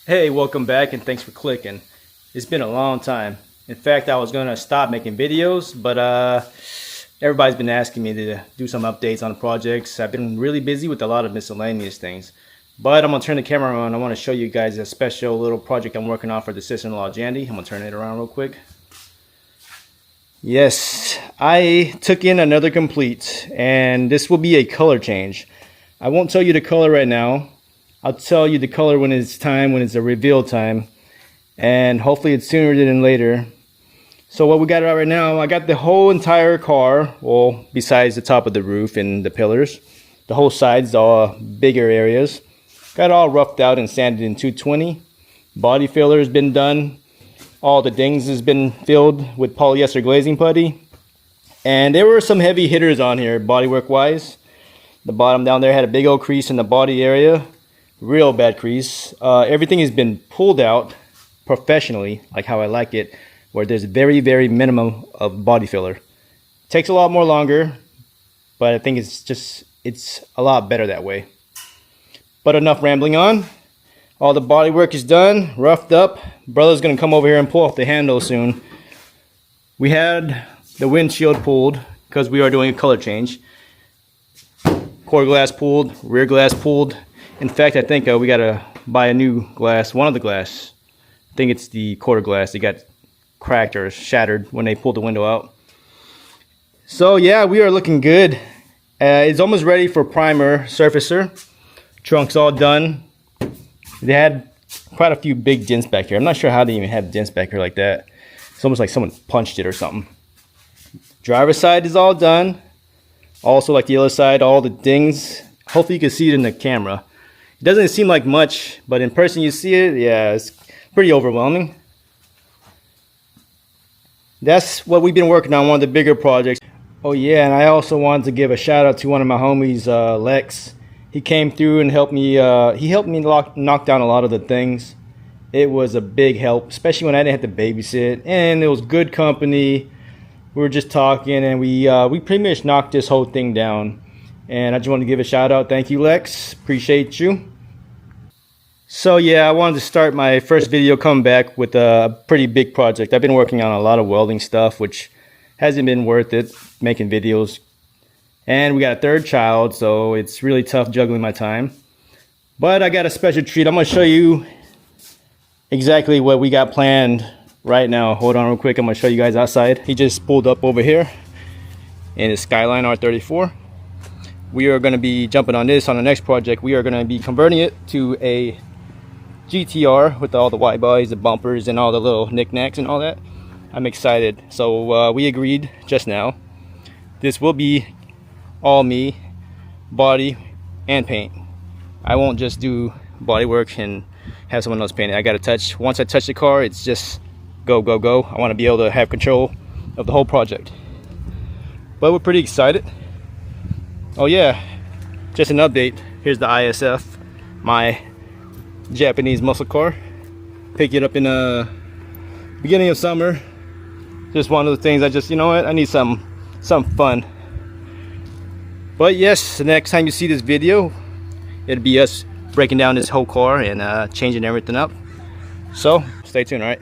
Hey, welcome back and thanks for clicking. It's been a long time. In fact, I was gonna stop making videos, but everybody's been asking me to do some updates on the projects. I've been really busy with a lot of miscellaneous things. But I'm gonna turn the camera on. I want to show you guys a special little project I'm working on for the sister-in-law Jandy. I'm gonna turn it around real quick. Yes, I took in another complete, and this will be a color change. I won't tell you the color right now. I'll tell you the color when it's time, when it's a reveal time, and hopefully it's sooner than later. So what we got right now, I got the whole entire car, well, besides the top of the roof and the pillars, the whole sides, all bigger areas. Got it all roughed out and sanded in 220. Body filler has been done. All the dings has been filled with polyester glazing putty. And there were some heavy hitters on here, bodywork wise. The bottom down there had a big old crease in the body area. Real bad crease. Everything has been pulled out professionally, like how I like it, where there's very, very minimum of body filler. Takes a lot more longer, but I think it's a lot better that way. But enough rambling on. All the body work is done, roughed up. Brother's gonna come over here and pull off the handle soon. We had the windshield pulled because we are doing a color change. Quarter glass pulled, rear glass pulled. In fact, I think we gotta buy a new glass, one of the glass. I think it's the quarter glass. It got cracked or shattered when they pulled the window out. So yeah, we are looking good. It's almost ready for primer surfacer. Trunk's all done. They had quite a few big dents back here. I'm not sure how they even have dents back here like that. It's almost like someone punched it or something. Driver's side is all done. Also, like the other side, all the dings. Hopefully you can see it in the camera. It doesn't seem like much, but in person you see it. Yeah, it's pretty overwhelming. That's what we've been working on, one of the bigger projects. Oh yeah, and I also wanted to give a shout out to one of my homies, Lex. He came through and helped me. He helped me knock down a lot of the things. It was a big help, especially when I didn't have to babysit, and it was good company. We were just talking, and we pretty much knocked this whole thing down. And I just wanted to give a shout out. Thank you, Lex. Appreciate you. So yeah, I wanted to start my first video coming back with a pretty big project. I've been working on a lot of welding stuff, which hasn't been worth it, making videos. And we got a third child, so it's really tough juggling my time. But I got a special treat. I'm going to show you exactly what we got planned right now. Hold on real quick. I'm going to show you guys outside. He just pulled up over here in his Skyline R34. We are going to be jumping on this on the next project. We are going to be converting it to a GTR with all the wide bodies, the bumpers, and all the little knickknacks and all that. I'm excited. So we agreed just now. This will be all me, body and paint. I won't just do body work and have someone else paint it. I got to touch. Once I touch the car, it's just go, go, go. I want to be able to have control of the whole project. But we're pretty excited. Oh yeah, just an update. Here's the ISF, my Japanese muscle car. Picked it up in the beginning of summer. Just one of the things I just, you know what, I need some fun. But yes, the next time you see this video, it'll be us breaking down this whole car and changing everything up. So stay tuned, all right?